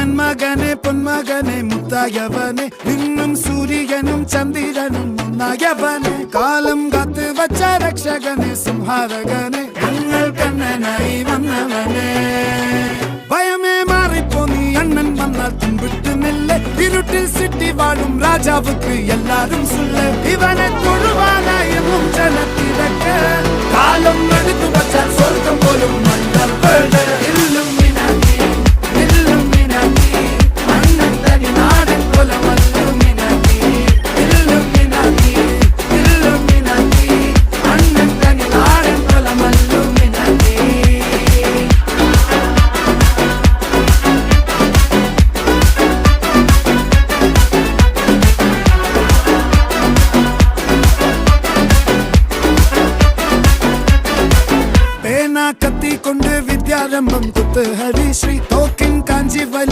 നന്മകനെ പൊന്മകനെ മുത്തായവനെ നിന്നും സൂര്യനും ചന്ദ്രനും ഒന്നായവനെ കാലം കാത്ത് വച്ച രക്ഷകനെ സംഹാരകനെ ഞങ്ങൾ കണ്ണനായി വന്നവനെ ഭയമേ മാറിപ്പോ നീ അണ്ണൻ വന്നാൽ തുമ്പിട്ട് നെല്ല് ഇരുട്ടിൽ സിറ്റി വാഴും രാജാവുക്ക് എല്ലാരും സുല്ല ഇവനെ തൊഴുവാനായും ജനത്തിരക്ക് കാലം എടുത്തു വച്ചാൽ സ്വർഗം പോലും മണ്ണൽ വീട് കത്തിക്കൊണ്ട് വിദ്യാരംഭം കുത്ത് ഹരിശ്രീ തോക്കിൻ കാഞ്ചി വലി